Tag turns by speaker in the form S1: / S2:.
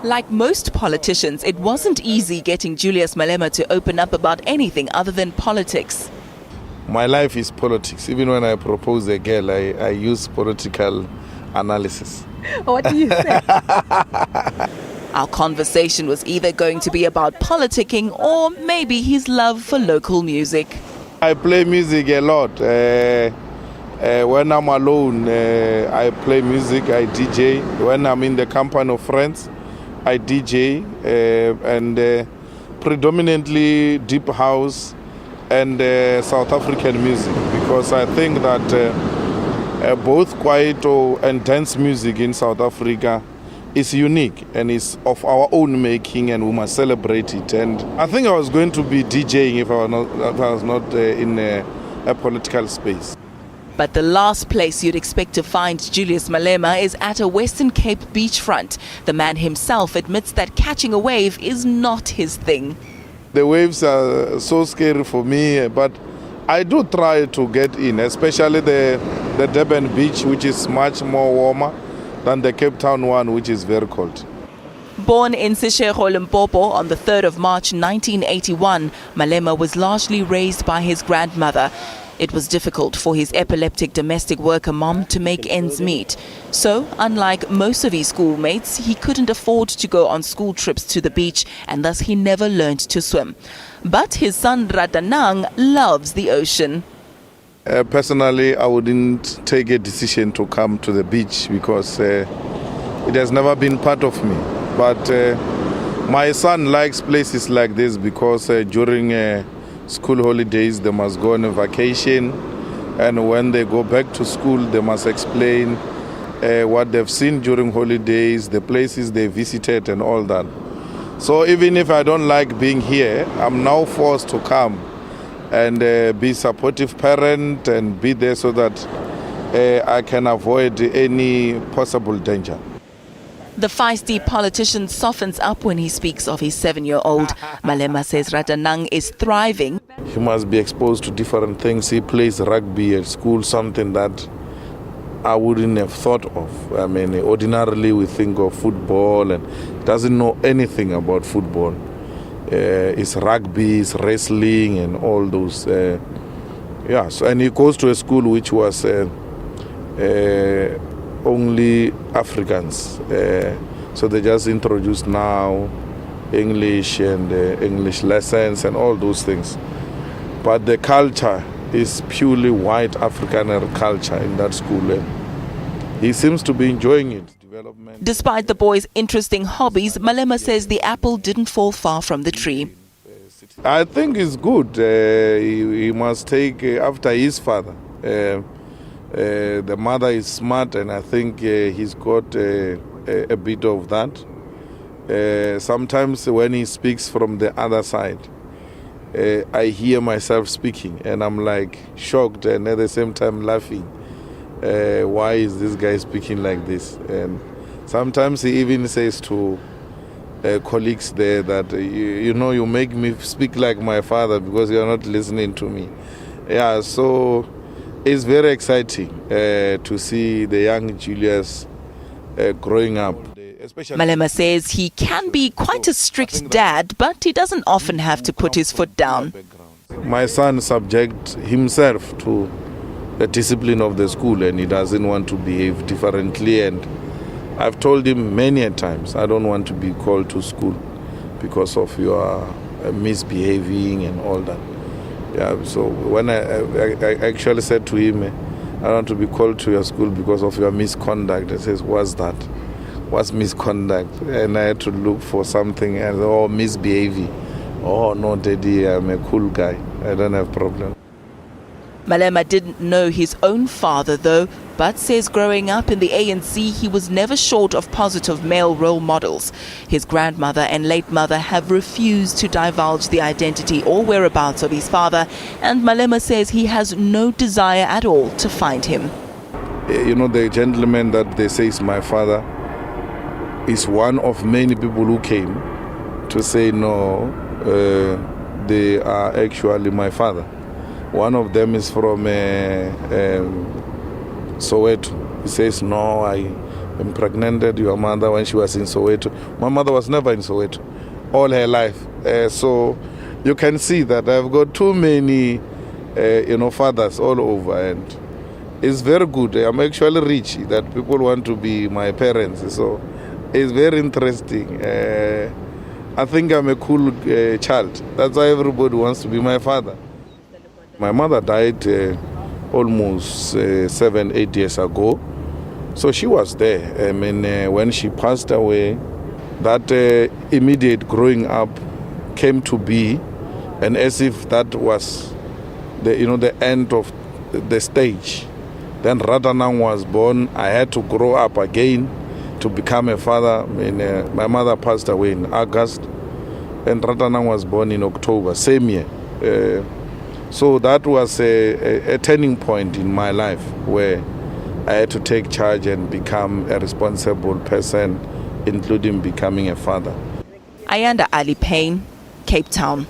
S1: Like most politicians, it wasn't easy getting Julius Malema to open up about anything other than politics.
S2: My life is politics. Even when I propose a girl, I use political analysis.
S1: What do you say? Our conversation was either going to be about politicking or maybe his love for local music.
S2: I play music a lot. When I'm alone, I play music, I DJ. When I'm in the company of friends, I DJ, and predominantly deep house and South African music, because I think that both kwaito and dance music in South Africa is unique and is of our own making, and we must celebrate it. And I think I was going to be DJing if I was not in a political space.
S1: But the last place you'd expect to find Julius Malema is at a Western Cape beachfront. The man himself admits that catching a wave is not his thing.
S2: The waves are so scary for me, but I do try to get in, especially the Durban beach, which is much more warmer than the Cape Town one, which is very cold.
S1: Born in Seshego, Limpopo on the 3rd of March 1981, Malema was largely raised by his grandmother. It was difficult for his epileptic domestic worker mom to make ends meet. So, unlike most of his schoolmates, he couldn't afford to go on school trips to the beach, and thus he never learned to swim. But his son Ratanang loves the ocean.
S2: Personally, I wouldn't take a decision to come to the beach because it has never been part of me. But my son likes places like this because during school holidays they must go on a vacation, and when they go back to school they must explain what they've seen during holidays, the places they visited and all that. So even if I don't like being here, I'm now forced to come and be a supportive parent and be there so that I can avoid any possible danger.
S1: The feisty politician softens up when he speaks of his 7-year-old. Malema says Ratanang is thriving.
S2: He must be exposed to different things. He plays rugby at school, something that I wouldn't have thought of. I mean, ordinarily we think of football and doesn't know anything about football. It's rugby, it's wrestling and all those. So, and he goes to a school which was only Africans. So they just introduced now English and English lessons and all those things. But the culture is purely white African culture in that school. He seems to be enjoying it.
S1: Despite the boy's interesting hobbies, Malema says the apple didn't fall far from the tree.
S2: I think it's good. He must take after his father. The mother is smart, and I think he's got a bit of that. Sometimes when he speaks from the other side, I hear myself speaking, and I'm like shocked and at the same time laughing. Why is this guy speaking like this? And sometimes he even says to colleagues there that, you make me speak like my father because you're not listening to me. Yeah, so it's very exciting to see the young Julius growing up.
S1: Malema says he can be quite a strict dad, but he doesn't often have to put his foot down.
S2: My son subjects himself to the discipline of the school, and he doesn't want to behave differently. And I've told him many a times, I don't want to be called to school because of your misbehaving and all that. Yeah, so when I actually said to him, I want to be called to your school because of your misconduct. He says, what's that? What's misconduct? And I had to look for something else. Oh, misbehaving. Oh, no, Daddy, I'm a cool guy. I don't have problem.
S1: Malema didn't know his own father, though, but says growing up in the ANC, he was never short of positive male role models. His grandmother and late mother have refused to divulge the identity or whereabouts of his father, and Malema says he has no desire at all to find him.
S2: The gentleman that they say is my father is one of many people who came to say, no, they are actually my father. One of them is from Soweto. He says, no, impregnated your mother when she was in Soweto. My mother was never in Soweto all her life. So you can see that I've got too many, fathers all over, and it's very good. I'm actually rich that people want to be my parents. So it's very interesting. I think I'm a cool child. That's why everybody wants to be my father. My mother died almost 7-8 years ago. So she was there. I mean, when she passed away, that immediate growing up came to be, and as if that was the end of the stage. Then Ratanang was born. I had to grow up again to become a father. I mean, my mother passed away in August, and Ratanang was born in October, same year. So that was a turning point in my life where I had to take charge and become a responsible person, including becoming a father.
S1: Ayanda Allie, Cape Town.